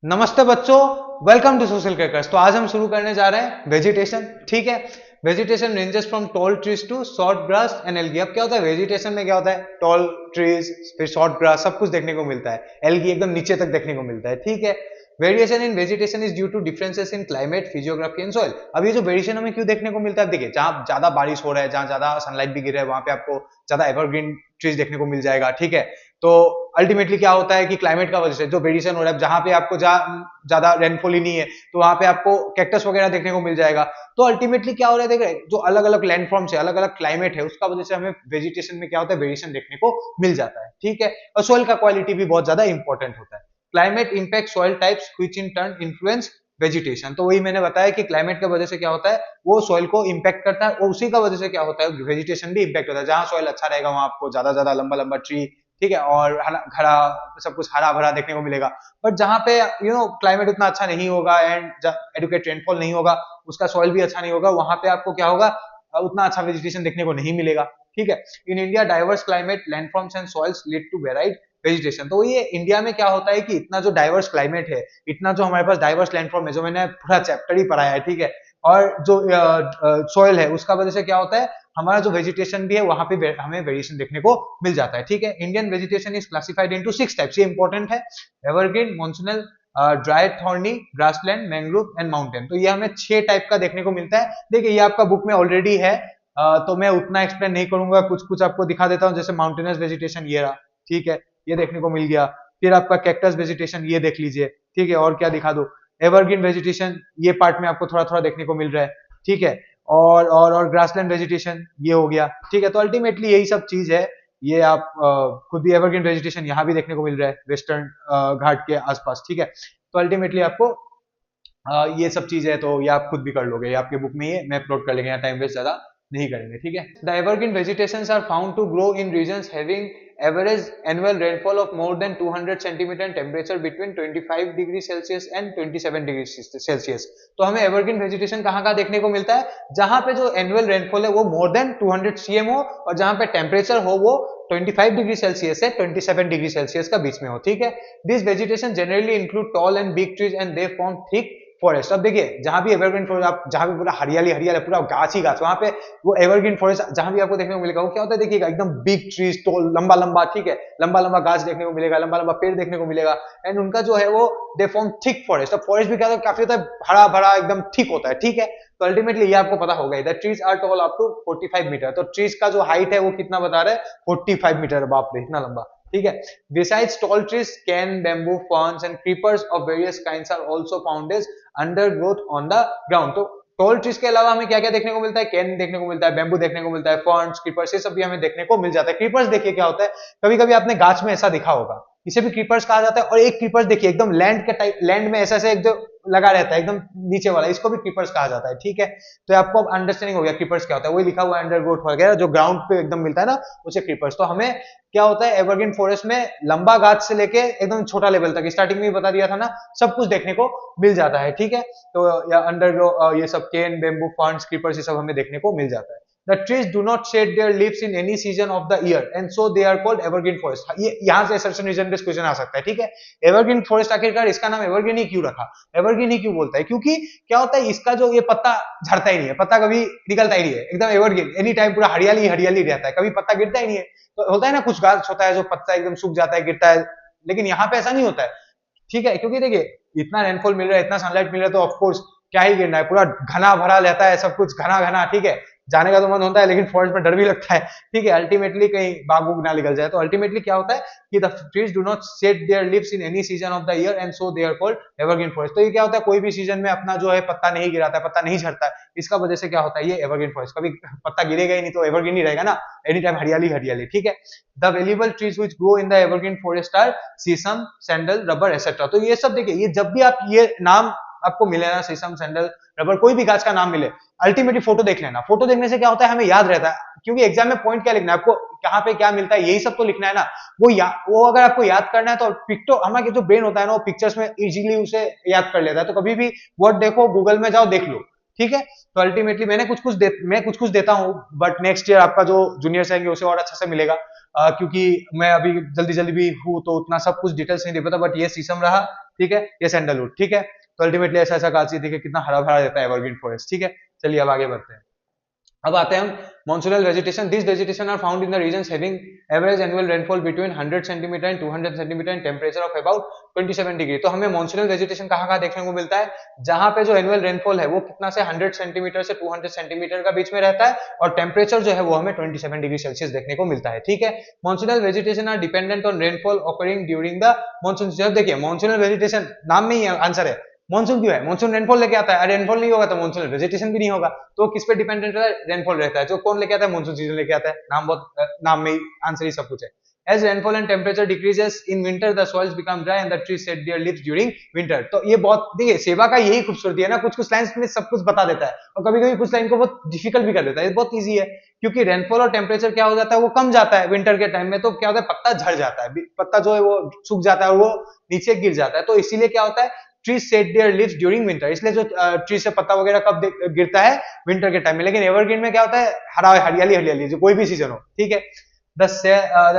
नमस्ते बच्चों, welcome to social crackers. तो आज हम शुरू करने जा रहे हैं वेजिटेशन। ठीक है, vegetation ranges from tall trees to short grass and algae. अब क्या होता है वेजिटेशन में, क्या होता है टॉल ट्रीज फिर शॉर्ट ग्रास सब कुछ देखने को मिलता है, एल्गी एकदम नीचे तक देखने को मिलता है। ठीक है, variation in vegetation is due to differences in climate, physiography and soil. अब ये जो वेरिएशन हमें क्यों देखने को मिलता है, देखिए जहां ज्यादा बारिश हो रहा है, जहां ज्यादा सनलाइट भी गिर रहा है, वहां पे आपको ज्यादा एवरग्रीन ट्रीज देखने को मिल जाएगा। ठीक है, तो अल्टीमेटली क्या होता है कि क्लाइमेट का वजह से जो वेरिएशन हो रहा है, जहां पे आपको ज्यादा रेनफॉल ही नहीं है तो वहां पे आपको कैक्टस वगैरह देखने को मिल जाएगा। तो अल्टीमेटली क्या हो रहा है, देख रहे हैं जो अलग अलग लैंडफॉर्म है, अलग अलग क्लाइमेट है, उसका वजह से हमें वेजिटेशन में क्या होता है वेरिएशन देखने को मिल जाता है। ठीक है, और सोइल का क्वालिटी भी बहुत ज्यादा इंपॉर्टेंट होता है। Climate impact soil types which in turn influence vegetation. तो वही मैंने बताया कि क्लाइमेट की वजह से क्या होता है वो सॉइल को इंपैक्ट करता है, और उसी का वजह से क्या होता है वेजिटेशन भी इंपैक्ट होता है। जहां सॉइल अच्छा रहेगा वहां आपको ज्यादा ज्यादा लंबा लंबा ट्री, ठीक है, और घड़ा सब कुछ हरा भरा देखने को मिलेगा। बट जहां पे क्लाइमेट उतना अच्छा नहीं होगा एंड एडुकेट रेनफॉल नहीं होगा, उसका सॉइल भी अच्छा नहीं होगा, वहां पे आपको क्या होगा उतना अच्छा वेजिटेशन देखने को नहीं मिलेगा। ठीक है, in India diverse climate landforms and soils lead to varied vegetation. तो ये इंडिया में क्या होता है कि इतना जो डाइवर्स क्लाइमेट है, इतना जो हमारे पास डाइवर्स लैंडफॉर्म है, जो मैंने पूरा चैप्टर ही पढ़ाया है, ठीक है, और जो सॉइल है उसका वजह से क्या होता है हमारा जो वेजिटेशन भी है वहां पे हमें वेरिएशन देखने को मिल जाता है। ठीक है, Indian vegetation is classified into 6 types, ये इंपॉर्टेंट है। Evergreen, monsoonal, dry thorny, grassland, mangrove and mountain. तो ये हमें 6 टाइप का देखने को मिलता है। देखिए ये आपका बुक में ऑलरेडी है, तो मैं उतना एक्सप्लेन नहीं करूंगा, कुछ कुछ आपको दिखा देता हूँ। जैसे माउंटेनस वेजिटेशन ये रहा, ठीक है, ये देखने को मिल गया। फिर आपका कैक्टस वेजिटेशन ये देख लीजिए, ठीक है, और क्या दिखा दो, एवरग्रीन वेजिटेशन ये पार्ट में आपको थोड़ा थोड़ा देखने को मिल रहा है। ठीक है, और ग्रासलैंड वेजिटेशन ये हो गया। ठीक है, तो अल्टीमेटली यही सब चीज है। ये आप खुद भी एवरग्रीन वेजिटेशन यहाँ भी देखने को मिल रहा है वेस्टर्न घाट के आसपास। ठीक है, तो अल्टीमेटली आपको ये सब चीज है, तो ये आप खुद भी कर लोगे, ये आपके बुक में ही है, मैं अपलोड कर लेंगे, यहाँ टाइम वेस्ट ज्यादा नहीं करेंगे। ठीक है, the evergreen vegetations are found to grow in regions having average annual rainfall of more than 200 centimetre and temperature between 25 degree Celsius and 27 degree Celsius. तो हमें एवरग्रीन वेजिटेशन कहाँ कहाँ देखने को मिलता है, जहां पे जो एनुअल रेनफॉल है वो मोर देन 200 सीएम हो, और जहां पे टेम्परेचर हो वो 25 डिग्री सेल्सियस से 27 डिग्री सेल्सियस का बीच में हो। ठीक है, this vegetation generally include tall and big trees and they form thick forest. अब देखिए जहां भी एवरग्रीन फॉरेस्ट, आप जहां भी पूरा हरियाली हरियाली पूरा गाछ ही गाछ, वहां पे वो एवरग्रीन फॉरेस्ट जहां भी आपको देखने को मिलेगा वो क्या होता है देखिएगा एकदम बिग ट्रीज, तो लंबा लंबा, ठीक है, लंबा लंबा गाछ देखने को मिलेगा, लंबा लंबा पेड़ देखने को मिलेगा, एंड उनका जो है वो दे फॉर्म थिक फॉरेस्ट। अब फॉरेस्ट भी क्या होता है काफी होता है हरा भरा एकदम थिक होता है। ठीक है, तो अल्टीमेटली ये आपको पता होगा, the trees are tall up to 45 metre. तो ट्रीज का जो हाइट है वो कितना बता रहे हैं 45 मीटर, बाप रे इतना लंबा। ठीक है, besides tall trees, cane, bamboo, ferns and creepers of various kinds are also found as undergrowth on the ground। तो टॉल ट्रीज के अलावा हमें क्या क्या देखने को मिलता है, कैन देखने को मिलता है, बैम्बू देखने को मिलता है, फर्न्स, क्रीपर्स, ये सब भी हमें देखने को मिल जाता है। क्रीपर्स देखिए क्या होता है, कभी कभी आपने गाछ में ऐसा दिखा होगा, इसे भी क्रीपर्स कहा जाता है। और एक क्रीपर्स देखिए एकदम लैंड के टाइप, लैंड में ऐसा एकदम लगा रहता है एकदम नीचे वाला, इसको भी क्रीपर्स कहा जाता है। ठीक है, तो आपको अब अंडरस्टैंडिंग हो गया क्रीपर्स क्या होता है, वही लिखा हुआ है अंडरग्रोथ वगैरह, जो ग्राउंड पे एकदम मिलता है ना उसे क्रीपर्स। तो हमें क्या होता है एवरग्रीन फॉरेस्ट में लंबा गाछ से लेके एकदम छोटा लेवल तक, स्टार्टिंग में बता दिया था ना, सब कुछ देखने को मिल जाता है। ठीक है, तो या अंडरग्रो ये सब केन, बेम्बू, फर्न्स, क्रीपर्स, ये सब हमें देखने को मिल जाता है। The trees do not shed their leaves in any season of the year and so they are called evergreen forest। ये यहाँ से assertion reason based क्वेश्चन आ सकता है। ठीक है, एवरग्रीन फॉरेस्ट आखिरकार इसका नाम एवरग्रीन ही क्यों रखा, एवरग्रीन ही क्यों बोलता है, क्योंकि क्या होता है इसका जो ये पत्ता झड़ता ही नहीं है, पत्ता कभी निकलता ही नहीं है, एकदम एवरग्रीन एनी टाइम पूरा हरियाली हरियाली रहता है, कभी पत्ता गिरता ही नहीं है। तो होता है ना कुछ गाछ होता है जो पत्ता एकदम सूख जाता है गिरता है, लेकिन यहाँ पे ऐसा नहीं होता है। ठीक है, क्योंकि देखिए इतना रेनफॉल मिल रहा है, इतना सनलाइट मिल रहा है, तो ऑफकोर्स क्या ही गिरना है, पूरा घना भरा रहता है सब कुछ घना घना। ठीक है, जाने का तो मन होता है लेकिन फॉरेस्ट में डर भी लगता है। ठीक है, अल्टीमेटली कहीं बाग उग ना निकल जाए। तो अल्टीमेटली क्या होता है कि the trees do not shed their leaves in any season of the year and so they are called evergreen forest. तो ये क्या होता है कोई भी सीजन में अपना जो है पत्ता नहीं गिराता है, पत्ता नहीं झड़ता है, इसका वजह से क्या होता है ये एवरग्रीन फॉरेस्ट, कभी पत्ता गिरेगा ही नहीं तो एवरग्रीन ही रहेगा ना, एनी टाइम हरियाली हरियाली। ठीक है, the valuable trees which grow in the evergreen forest are shisham, sandal, rubber etcetera. तो ये सब देखिए, ये जब भी आप ये नाम आपको मिले ना, शीशम, सैंडल, रबर, कोई भी गाछ का नाम मिले, अल्टीमेटली फोटो देख लेना। फोटो देखने से क्या होता है हमें याद रहता है, क्योंकि एग्जाम में पॉइंट क्या लिखना है आपको, कहाँ पे क्या मिलता है यही सब तो लिखना है ना। वो अगर आपको याद करना है तो पिक्टो, हमारा जो ब्रेन होता है ना वो पिक्चर्स में इजीली उसे याद कर लेता है। तो कभी भी वर्ड देखो, गूगल में जाओ देख लो। ठीक है, तो अल्टीमेटली मैं कुछ कुछ देता हूँ, बट नेक्स्ट ईयर आपका जो जूनियर्स आएंगे उसे और अच्छे से मिलेगा, क्योंकि मैं अभी जल्दी जल्दी भी हूँ तो उतना सब कुछ डिटेल्स नहीं दे पाता। बट ये शीशम रहा, ठीक है, ये सैंडलवुड, ठीक है। तो अल्टीमेटली ऐसा ऐसा कांची देखिए कितना हरा भरा रहता है एवरग्रीन फॉरेस्ट, ठीक है। चलिए अब आगे बढ़ते हैं। अब आते हैं हम monsoonal vegetation. This vegetation are found in the regions having average annual rainfall between 100 centimetre and 200 centimetre and temperature of about 27 degree. तो हमें मॉन्सूनल वेजिटेशन कहाँ कहाँ देखने को मिलता है, जहां पे जो एनुअल रेनफॉल है वो कितना से 100 सेंटीमीटर से 200 सेंटीमीटर का बीच में रहता है, और टेम्परेचर जो है वो हमें 27 डिग्री सेल्सियस देखने को मिलता है, ठीक है। Monsoonal vegetation are dependent on rainfall occurring during the monsoon. जब देखिए मॉन्सूनल वेजिटेशन नाम में ही आंसर है, मानसून क्यों है, मानसून रेनफॉल लेके आता है, रेनफॉल नहीं होगा तो मानसून वेजिटेशन भी नहीं होगा। तो किस पे डिपेंडेंट रहता है, रेनफॉल रहता है, जो कौन लेके आता है, मानसून सीजन लेके आता है। नाम बहुत नाम में ही आंसर ही सब कुछ है। As rainfall and temperature decreases in winter, the soils become dry and the trees shed their leaves during winter। तो ये बहुत देखिए सेवा का यही खूबसूरती है ना, कुछ कुछ लाइंस में सब कुछ बता देता है, और कभी कभी कुछ लाइन को बहुत डिफिकल्ट भी कर देता है। ये बहुत इजी है, क्योंकि रेनफॉल और टेम्परेचर क्या हो जाता है, वो कम जाता है विंटर के टाइम में, तो क्या होता है पत्ता झड़ जाता है, पत्ता जो है वो सूख जाता है और वो नीचे गिर जाता है। तो इसीलिए क्या होता है, trees set there leaves during winter, इसलिए जो ट्री से पत्ता वगैरह कब गिरता है, विंटर के टाइम में। लेकिन एवरग्रीन में क्या होता है, हरा हरियाली हरियाली, जो कोई भी सीजन हो, ठीक है। The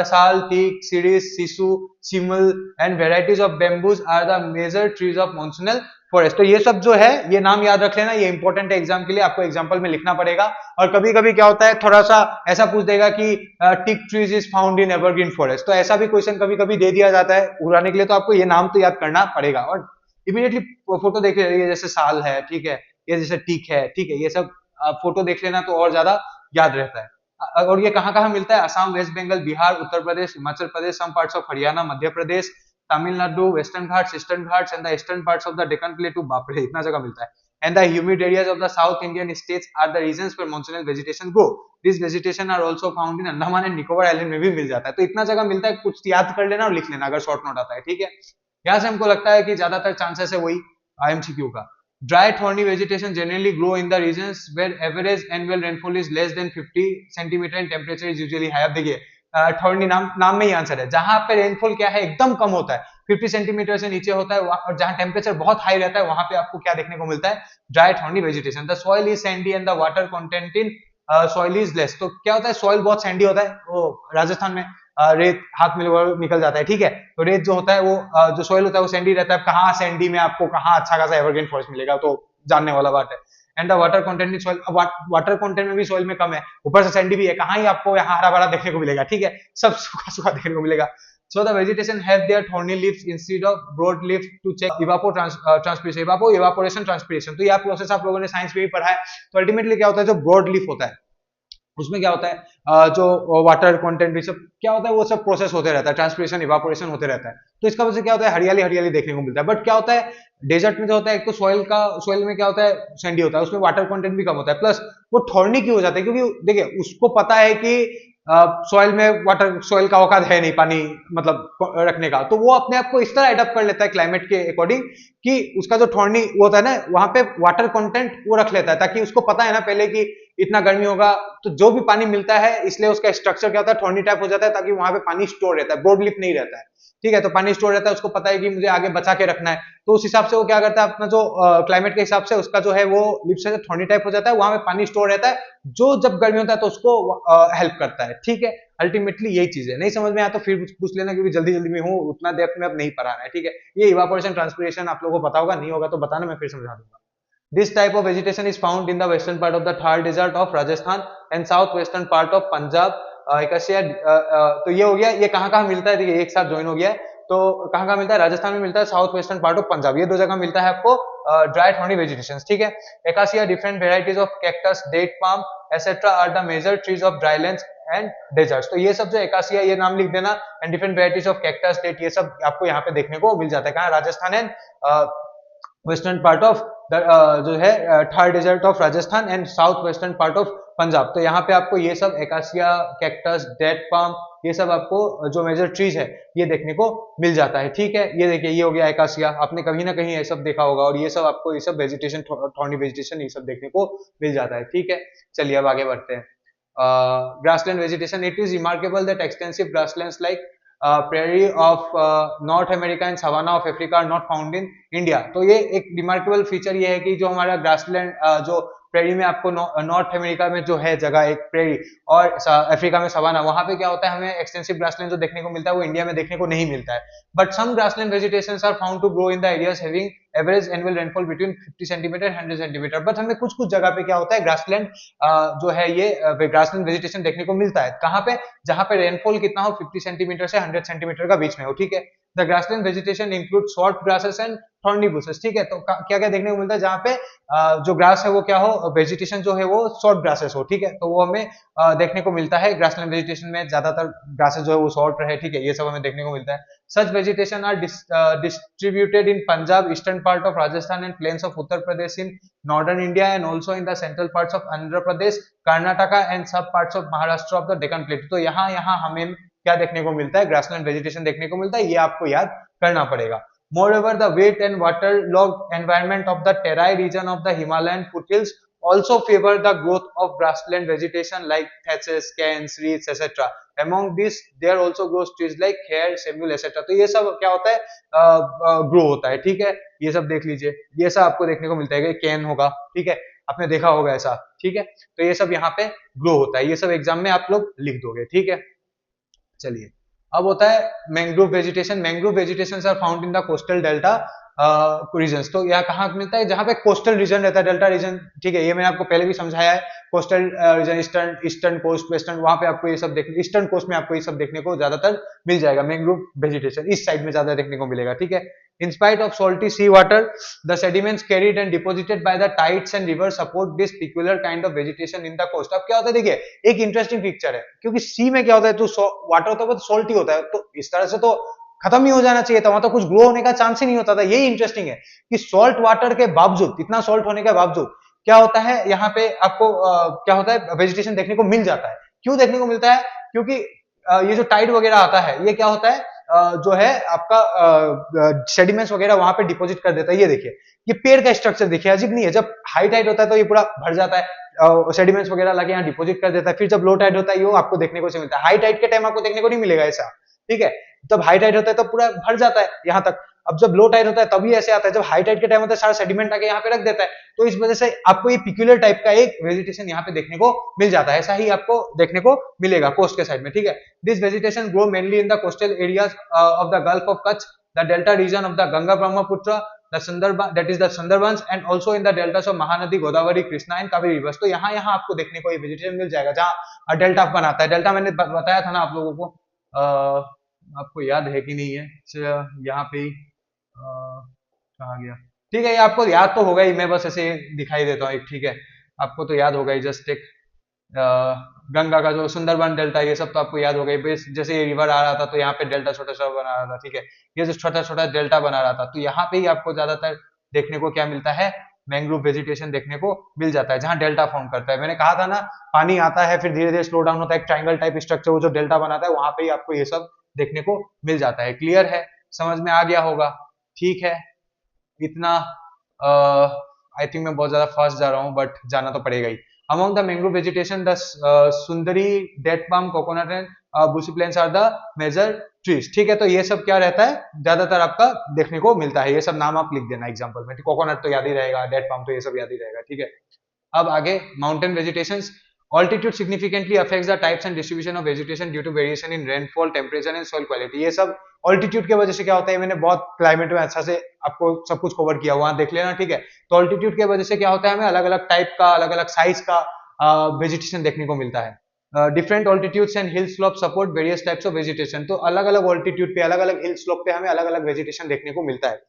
sal, teak, siris, sisu, chimel and varieties of bamboos are the major trees of monsoonal forest। तो ये सब जो है ये नाम याद रख लेना, ये इंपॉर्टेंट है एग्जाम के लिए, आपको एग्जाम्पल में लिखना पड़ेगा। और कभी कभी क्या होता है, थोड़ा सा ऐसा पूछ देगा कि teak trees is found in evergreen forest, तो ऐसा भी क्वेश्चन कभी कभी दे दिया जाता है उड़ाने के लिए, तो आपको ये नाम तो याद करना पड़ेगा। और इमीडिएटली फोटो देख लीजिए, जैसे साल है, ठीक है, ये जैसे टीक है, ठीक है, ये सब फोटो देख लेना तो और ज्यादा याद रहता है। और ये कहाँ कहाँ मिलता है, Assam, West Bengal, Bihar, Uttar Pradesh, Himachal Pradesh, some parts of Haryana, Madhya Pradesh, Tamil Nadu, Western Ghats, Eastern Ghats and the eastern parts of the Deccan plateau. बाप रे, इतना जगह मिलता है। And the humid areas of the south Indian states are the regions for monsoonal vegetation grow. This vegetation are also found in Andaman and Nicobar island में भी मिल जाता है। तो इतना जगह मिलता है, कुछ याद कर लेना और लिख लेना अगर शॉर्ट नोट आता है, ठीक है। यहाँ से हमको लगता है कि ज्यादातर चांसेस है वही IMCQ का। Dry thorny vegetation generally grow in the regions where average annual rainfall is less than 50 centimeter and temperature is usually high। अब देखिए थॉर्नी नाम में ही आंसर है, जहां पे रेनफॉल क्या है एकदम कम होता है, 50 सेंटीमीटर से नीचे होता है, और जहां टेम्परेचर बहुत हाई रहता है वहां पे आपको क्या देखने को मिलता है, dry thorny vegetation. The soil is Sandy and the water content in soil is less. तो क्या होता है, सॉइल बहुत सैंडी होता है, वो राजस्थान में रेत हाथ में निकल जाता है, ठीक है। तो रेत जो होता है वो जो सॉइल होता है वो सैंडी रहता है। कहाँ सैंडी में आपको कहाँ अच्छा खासा एवरग्रीन फॉरेस्ट मिलेगा, तो जानने वाला बात है। And the water content in soil, water content में भी सॉइल में कम है, ऊपर से सैंडी भी है, कहाँ ही आपको यहाँ हरा भरा देखने को मिलेगा, ठीक है, सब सूखा सूखा देखने को मिलेगा। So the vegetation have their thorny leaves instead of broad leaves to check evapotranspiration। evaporation transpiration, तो यह प्रोसेस आप लोगों ने साइंस में भी पढ़ा है। तो अल्टीमेटली क्या होता है, जो ब्रॉड लीफ होता है उसमें क्या होता है, जो वाटर कंटेंट सब क्या होता है वो सब प्रोसेस होते रहता है, ट्रांसपिरेशन इवापोरेशन होते रहता है। तो इसका वजह से क्या होता है, हरियाली हरियाली देखने को मिलता है। बट क्या होता है, डेजर्ट में जो होता है, एक तो सॉइल में क्या होता है, सैंडी होता है, उसमें वाटर कंटेंट भी कम होता है, प्लस वो थॉर्नी क्यों हो जाता है, क्योंकि देखिए उसको पता है कि सॉइल में सॉइल का औकात है नहीं पानी मतलब रखने का, तो वो अपने आप को इस तरह एडप्ट कर लेता है क्लाइमेट के अकॉर्डिंग कि उसका जो थॉर्नी वो होता है ना, वहां पे वाटर कंटेंट वो रख लेता है, ताकि उसको पता है ना पहले कि इतना गर्मी होगा तो जो भी पानी मिलता है, इसलिए उसका स्ट्रक्चर क्या होता है, थॉर्नी टाइप हो जाता है, ताकि वहां पे पानी स्टोर रहता है, ब्रॉड लीफ नहीं रहता है, ठीक है। तो पानी स्टोर रहता है, उसको पता है कि मुझे आगे बचा के रखना है, तो उस हिसाब से वो क्या करता है, अपना जो क्लाइमेट के हिसाब से उसका जो है वो लिप से थॉर्नी टाइप हो जाता है, वहां पे पानी स्टोर रहता है, जो जब गर्मी होता है तो उसको हेल्प करता है, ठीक है। अल्टीमेटली यही चीज है। नहीं समझ में आया तो फिर पूछ लेना, क्योंकि जल्दी जल्दी में हूँ, उतना डेप्थ में अब नहीं पढ़ाना है, ठीक है। ये इवापोरेशन ट्रांसपिरेशन आप लोगों को पता होगा, नहीं होगा तो बताना, मैं फिर समझा दूंगा। This type of vegetation is found in the western part of the Thar desert of Rajasthan and southwestern part of Punjab। Acacia, तो ये हो गया, ये कहाँ कहाँ मिलता है, देखिए एक साथ ज्वाइन हो गया है। तो कहाँ कहाँ मिलता है, राजस्थान में मिलता है, south western part of Punjab, ये दो जगह मिलता है आपको ड्राई थॉर्नी वेजिटेशन, ठीक है। Acacia, different varieties of cactus, date palm etcetera are the major trees of drylands and deserts. तो ये सब जो एकासिया, ये नाम लिख देना, and different varieties of cactus, date, ये सब आपको यहाँ पे देखने को मिल जाता है। कहाँ, Rajasthan and western part of जो है Thar desert of Rajasthan and south western part of Punjab. तो यहाँ पे आपको ये सब एकासिया, कैक्टस, डेट पाम, ये सब आपको जो मेजर ट्रीज है ये देखने को मिल जाता है, ठीक है। ये देखिए, ये हो गया एकासिया, आपने कहीं ना कहीं ये सब देखा होगा, और ये सब आपको ये सब वेजिटेशन, थॉर्नी वेजिटेशन, ये सब देखने को मिल जाता है, ठीक है। चलिए अब आगे बढ़ते हैं। Grassland vegetation, it is remarkable that extensive grasslands like prairie of North America and savanna of Africa are not found in India। तो ये एक रिमार्केबल फीचर ये है कि जो हमारा ग्रासलैंड जो प्रेरी में आपको नॉर्थ अमेरिका में जो है जगह एक प्रेरी, और अफ्रीका में सवाना, वहां पे क्या होता है हमें एक्सटेंसिव ग्रासलैंड जो देखने को मिलता है वो इंडिया में देखने को नहीं मिलता है। But some grassland vegetations are found to grow in the areas having average annual rainfall between 50 centimetre 100 centimetre. But हमें कुछ कुछ जगह पे क्या होता है ग्रासलैंड जो है ये ग्रासलैंड वेजिटेशन देखने को मिलता है। कहाँ पे? जहां पे रेनफॉल कितना हो 50 सेंटीमीटर से 100 सेंटीमीटर का बीच में हो, ठीक है। The grassland vegetation include short grasses and thorny bushes, ठीक है। तो क्या क्या देखने को मिलता है जहाँ पे जो ग्रास है वो क्या हो, वेजिटेशन जो है वो शॉर्ट ग्रासेस हो, ठीक है। तो वो हमें देखने को मिलता है ग्रासलैंड वेजिटेशन में, ज्यादातर ग्रासेस जो है वो शॉर्ट रहे, ठीक है, ये सब हमें देखने को मिलता है। Such vegetation are distributed in Punjab, eastern part of Rajasthan and plains of Uttar Pradesh in northern India and also in the central parts of Andhra Pradesh, Karnataka and some parts of Maharashtra of the Deccan plateau. तो यहाँ यहाँ हमें क्या देखने को मिलता है, ग्रासलैंड वेजिटेशन देखने को मिलता है, ये आपको याद करना पड़ेगा। Moreover, the wet and waterlogged environment of the Terai region of the Himalayan foothills also favor the growth of grassland vegetation like thatches, canes, reeds, etc. Among these, there also grows trees like hair, samuel, etc. तो ये सब क्या होता है grow होता है, ठीक है। ये सब देख लीजिए, ये सब आपको देखने को मिलता है, कैन होगा, ठीक है, आपने देखा होगा ऐसा, ठीक है। तो ये सब यहाँ पे ग्रो होता है, ये सब एग्जाम में आप लोग लिख दोगे, ठीक है। चलिए, अब होता है mangrove vegetation. Mangrove vegetation are found in the coastal delta regions. तो यह कहाँ मिलता है, जहां पे कोस्टल रीजन रहता है, डेल्टा रीजन, ठीक है। ये मैंने आपको पहले भी समझाया है। Coastal region, eastern coast, western, वहां पे आपको ये सब देखने, ईस्टर्न कोस्ट में आपको ये सब देखने को ज्यादातर मिल जाएगा। मैंग्रोव वेजिटेशन इस साइड में ज्यादा देखने को मिलेगा, ठीक है। In spite of salty sea water, the sediments carried and deposited by the tides and rivers support this peculiar kind of vegetation in the coast। अब क्या होता है, देखिए एक इंटरेस्टिंग पिक्चर है, क्योंकि सी में क्या होता है, तो वाटर होता है वो सॉल्टी होता है, तो इस तरह से तो खत्म ही हो जाना चाहिए था, वहां तो कुछ ग्रो होने का चांस ही नहीं होता था। यही इंटरेस्टिंग है कि सॉल्ट वाटर के बावजूद, इतना सॉल्ट होने के बावजूद क्या होता है, यहाँ पे आपको क्या होता है, वेजिटेशन देखने को मिल जाता है। क्यों देखने को मिलता है? क्योंकि ये जो टाइड वगैरह आता है, ये क्या होता है, जो है आपका सेडिमेंट्स वगैरह वहां पे डिपॉजिट कर देता है। ये देखिए, ये पेड़ का स्ट्रक्चर देखिए, अजीब नहीं है? जब हाई टाइड होता है तो ये पूरा भर जाता है, सेडिमेंट्स वगैरह लाके यहाँ डिपॉजिट कर देता है। फिर जब लो टाइड होता है, ये आपको देखने को मिलता है। हाई टाइड के टाइम आपको देखने को नहीं मिलेगा ऐसा, ठीक है। जब हाई टाइड होता है तो पूरा भर जाता है यहाँ तक। अब जब लो टाइड होता है तभी ऐसे आता है, जब हाई टाइड के टाइम होता है सारा सेडिमेंट आके यहाँ पे रख देता है। तो इस वजह से आपको ये पिक्यूलर टाइप का एक वेजिटेशन यहाँ पे देखने को मिल जाता है। ऐसा ही आपको देखने को मिलेगा कोस्ट के साइड में, ठीक है। This vegetation grow mainly in the coastal areas of the gulf of Kutch, the delta region of the Ganga Brahmaputra, the Sundarban, that is the Sundarbans, and also in the deltas of Mahanadi, Godavari, Krishna and Kaveri rivers। तो यहाँ यहाँ आपको देखने को ये vegetation मिल जाएगा जहाँ delta बनाता है। डेल्टा मैंने बताया था ना आप लोगों को, आपको याद है कि नहीं है, यहाँ पे कहाँ गया, ठीक है, ये आपको याद तो होगा ही, मैं बस ऐसे दिखाई देता हूँ एक, ठीक है, आपको तो याद होगा ही। जस्ट एक गंगा का जो सुंदरबन डेल्टा, ये सब तो आपको याद हो गई। जैसे ये रिवर आ रहा था तो यहाँ पे डेल्टा छोटा छोटा बना रहा था, ठीक है, ये जो छोटा छोटा डेल्टा बना रहा था, तो यहाँ पे ही आपको ज्यादातर देखने को क्या मिलता है, मैंग्रोव वेजिटेशन देखने को मिल जाता है, जहाँ डेल्टा फॉर्म करता है। मैंने कहा था ना, पानी आता है फिर धीरे धीरे स्लो डाउन होता है, एक ट्राइंगल टाइप स्ट्रक्चर, वो जो डेल्टा बनाता है, वहां पे ही आपको ये सब देखने को मिल जाता है। क्लियर है, समझ में आ गया होगा, ठीक है। इतना आई थिंक मैं बहुत ज्यादा फास्ट जा रहा हूँ, बट जाना तो पड़ेगा ही। Among the mangrove vegetation, the Sundari, date palm, coconut and bushy plants are the major trees। ठीक है, तो ये सब क्या रहता है, ज्यादातर आपका देखने को मिलता है। ये सब नाम आप लिख देना एग्जाम्पल में, कोकोनट तो याद ही रहेगा, डेट पाम तो ये सब याद ही रहेगा, ठीक है। अब आगे mountain vegetations. Altitude significantly affects the types and distribution of vegetation due to variation in rainfall, temperature and soil quality। ये सब ऑल्टीट्यूड की वजह से क्या होता है, मैंने बहुत क्लाइमेट में अच्छा से आपको सब कुछ कवर किया, वहां देख लेना, ठीक है। तो ऑल्टीट्यूड की वजह से क्या होता है, हमें अलग अलग टाइप का, अलग अलग साइज का वेजिटेशन देखने को मिलता है। Different altitudes and hill slope support various types of vegetation. तो अलग अलग ऑल्टीट्यूड पे, अलग अलग हिल स्लोप पे हमें अलग अलग वेजिटेशन देखने को मिलता है।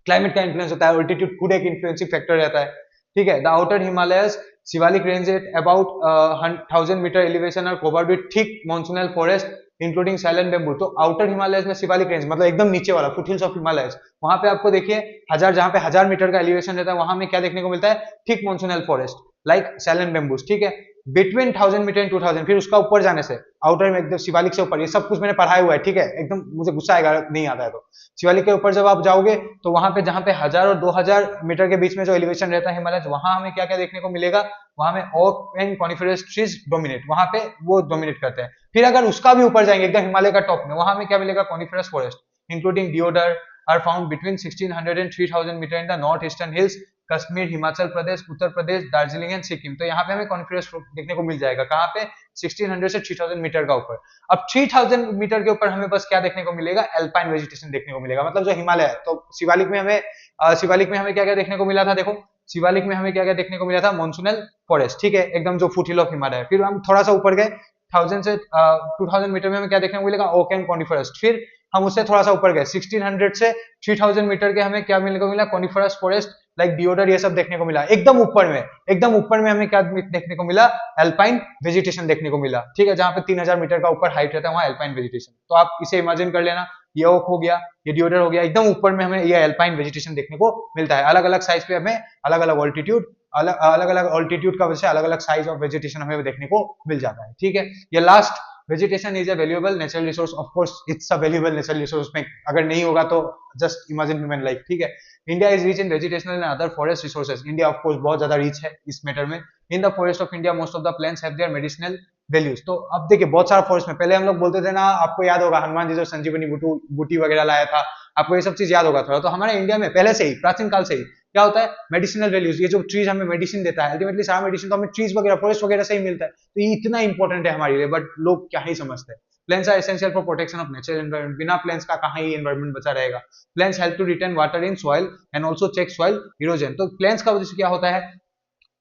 क्लाइमेट का इन्फ्लुएंस होता है, ऑल्टीट्यूड खुद एक इन्फ्लुएंसिंग फैक्टर रहता है, ठीक है। The outer Himalayas Shivalik range at about 1000 meter elevation are covered with thick monsoonal forest including silent bamboo। तो आउटर हिमालयस में शिवालिक रेंज मतलब एकदम नीचे वाला फुट हिल्स ऑफ हिमालयस, वहां पे आपको देखिए जहां पे 1000 मीटर का एलिवेशन रहता है, वहां में क्या देखने को मिलता है, थिक मॉन्सूनल फॉरेस्ट लाइक सैलन बेम्बूस, ठीक है। बिटवीन 1000 मीटर एंड 2000, फिर उसका ऊपर जाने से आउटर में एकदम शिवालिक से ऊपर, ये सब कुछ मैंने पढ़ाया हुआ है, ठीक है। एकदम मुझे गुस्सा आएगा नहीं आता है तो। शिवालिक के ऊपर जब आप जाओगे तो वहां पे जहां पे 1000 और 2000 मीटर के बीच में जो एलिवेशन रहता है हिमालय, वहां हमें क्या क्या देखने को मिलेगा, वहां में oak and coniferous trees dominate, वहां पे वो डोमिनेट करते हैं। फिर अगर उसका भी ऊपर जाएंगे एकदम हिमालय का टॉप में, वहां में क्या मिलेगा, coniferous forest including deodar are found between 1600 and 3000 metre in the north eastern hills Kashmir, Himachal Pradesh, Uttar Pradesh, Darjeeling and Sikkim. तो यहाँ पे हमें कॉन्फ्रेंस देखने को मिल जाएगा, कहाँ पे 1600 से 3000 मीटर का ऊपर। अब 3000 मीटर के ऊपर हमें बस क्या देखने को मिलेगा, एल्पाइन वेजिटेशन देखने को मिलेगा, मतलब जो हिमालय है। तो शिवालिक में हमें क्या क्या देखने को मिला था, देखो शिवालिक में हमें क्या क्या देखने को मिला था, मॉनसूनल फॉरेस्ट, ठीक है, एकदम जो फुट हिल ऑफ हिमालय है। फिर हम थोड़ा सा ऊपर गए 2000 मीटर में हमें क्या देखने को मिलेगा, ओक एंड कॉनिफरस। फिर हम उससे थोड़ा सा ऊपर गए 1600 से 3000 मीटर के, हमें क्या मिलने को मिला, कॉनिफरस फॉरेस्ट लाइक डिओडर, ये सब देखने को मिला। एकदम ऊपर में हमें क्या देखने को मिला, एल्पाइन वेजिटेशन देखने को मिला, ठीक है, जहां पे 3000 मीटर का ऊपर हाइट रहता है वहां एल्पाइन वेजिटेशन। तो आप इसे इमेजिन कर लेना, ये ओक हो गया, ये डिओडर हो गया, एकदम ऊपर में हमें ये एल्पाइन वेजिटेशन देखने को मिलता है। अलग अलग साइज पे हमें अलग अलग ऑल्टीट्यूड, अलग अलग ऑल्टीट्यूड का वजह से अलग अलग साइज ऑफ वेजिटेशन हमें देखने को मिल जाता है, ठीक है। ये last, vegetation is a valuable natural resource, of course it's a valuable natural resource, में अगर नहीं होगा तो जस्ट इमेजिन ह्यूमन लाइफ, ठीक है। India is rich in vegetational and other forest resources, India of course बहुत ज्यादा रिच है इस मैटर में। In the forest of India most of the plants have their medicinal values. तो अब देखिए बहुत सारा फॉरेस्ट में, पहले हम लोग बोलते थे ना, आपको याद होगा हनुमान जी जो संजीवनी बूटी वगैरह लाया था, आपको ये सब चीज याद होगा थोड़ा। तो हमारे इंडिया में पहले से ही, प्राचीन काल से ही क्या होता है, मेडिसिनल वैल्यूज, ये जो ट्रीज हमें मेडिसिन देता है, अल्टीमेटली सारा मेडिसिन तो हमें ट्रीज वगैरह, फॉरेस्ट वगैरह से ही मिलता है। तो ये इतना इंपॉर्टेंट है हमारे लिए, बट लोग क्या ही समझते हैं। Plants are essential for protection of natural environment, बिना प्लांट्स का कहाँ ही एनवायरनमेंट बचा रहेगा। Plants help to retain water in soil and also check soil erosion. तो प्लांट्स का वजह से क्या होता है,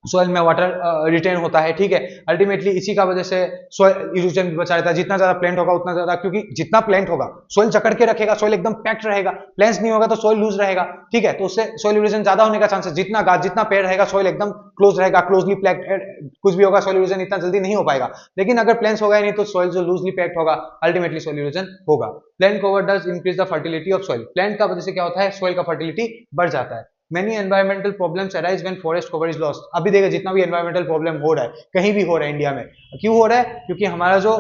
सोयल में वाटर रिटेन होता है, ठीक है। अल्टीमेटली इसी का वजह से सोयल इरोजन भी बचा रहता है। जितना ज्यादा प्लांट होगा उतना ज्यादा, क्योंकि जितना प्लांट होगा सोयल जकड़ के रखेगा, सोयल एकदम पैक्ड रहेगा। प्लांट्स नहीं होगा तो सोयल लूज रहेगा, ठीक है, तो उससे सोयल इरोजन ज्यादा होने का चांसेस। जितना गाछ, जितना पेड़ रहेगा, सोयल एकदम क्लोज रहेगा, क्लोजली पैक्ड, कुछ भी होगा सोयल इरोजन इतना जल्दी नहीं हो पाएगा। लेकिन अगर प्लांट्स होगा ही नहीं तो सोयल जो लूजली पैक्ड होगा, अल्टीमेटली सोयल इरोजन होगा। Plant cover does increase the fertility of soil, plant का वजह से क्या होता है, सोयल का फर्टिलिटी बढ़ जाता है। Many environmental problems arise when forest cover is lost। अभी देखिए जितना भी environmental problem हो रहा है, कहीं भी हो रहा है इंडिया में, क्यों हो रहा है, क्योंकि हमारा जो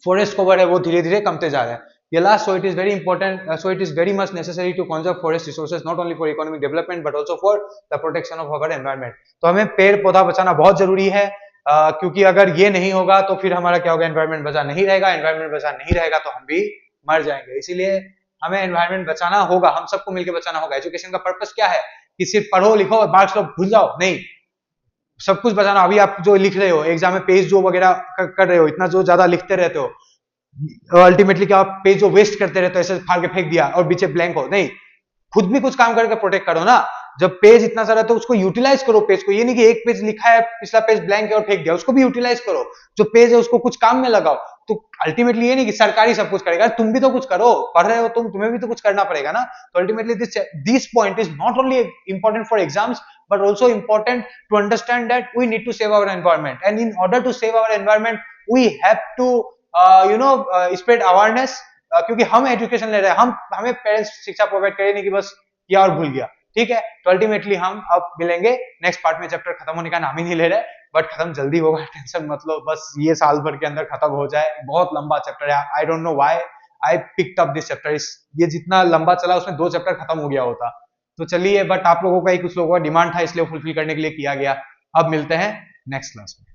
forest cover है वो धीरे धीरे कमते जा रहा है। ये last, so it is very important, so it is very much necessary to conserve forest resources not only for economic development but also for the protection of our environment। तो हमें पेड़ पौधा बचाना बहुत जरूरी है, क्योंकि अगर ये नहीं होगा तो फिर हमारा क्या होगा, एनवायरमेंट बचा नहीं रहेगा, एनवायरमेंट बचा नहीं रहेगा तो हम भी मर जाएंगे। इसीलिए हमें एनवायरनमेंट बचाना होगा, हम सबको मिलकर बचाना होगा। एजुकेशन का पर्पस क्या है, कि सिर्फ पढ़ो लिखो मार्क्स लो भूल जाओ, नहीं, सब कुछ बचाना। अभी आप जो लिख रहे हो एग्जाम में, पेज जो वगैरह कर रहे हो, इतना जो ज्यादा लिखते रहते हो, अल्टीमेटली क्या आप पेज जो वेस्ट करते रहते हो, ऐसे फाड़ के फेंक दिया और पीछे ब्लैंक हो, नहीं, खुद भी कुछ काम करके प्रोटेक्ट करो ना। जब पेज इतना सारा तो उसको यूटिलाइज करो पेज को, ये नहीं कि एक पेज लिखा है पिछला पेज ब्लैंक है और फेंक दिया, उसको भी यूटिलाइज करो। जो पेज है उसको कुछ काम में लगाओ। तो अल्टीमेटली ये नहीं कि सरकारी सब कुछ करेगा, तुम भी तो कुछ करो, पढ़ रहे हो तुम, तुम्हें भी तो कुछ करना पड़ेगा ना। तो ultimately this point is not only important for exams but also important to understand that we need to save our environment, and in order to save our environment we have to spread awareness, क्योंकि हम education ले रहे हैं, हमें parents शिक्षा provide करें नहीं कि बस किया और भूल गया, ठीक है। तो अल्टीमेटली हम अब मिलेंगे नेक्स्ट पार्ट में, चैप्टर खत्म होने का नाम ही नहीं ले रहे, बट खत्म जल्दी होगा, टेंशन मत लो, बस ये साल भर के अंदर खत्म हो जाए। बहुत लंबा चैप्टर है, I don't know why I picked up this chapter. ये जितना लंबा चला उसमें 2 चैप्टर खत्म हो गया होता। तो चलिए, बट आप लोगों का ही, कुछ लोगों का डिमांड था इसलिए फुलफिल करने के लिए किया गया। अब मिलते हैं नेक्स्ट क्लास में।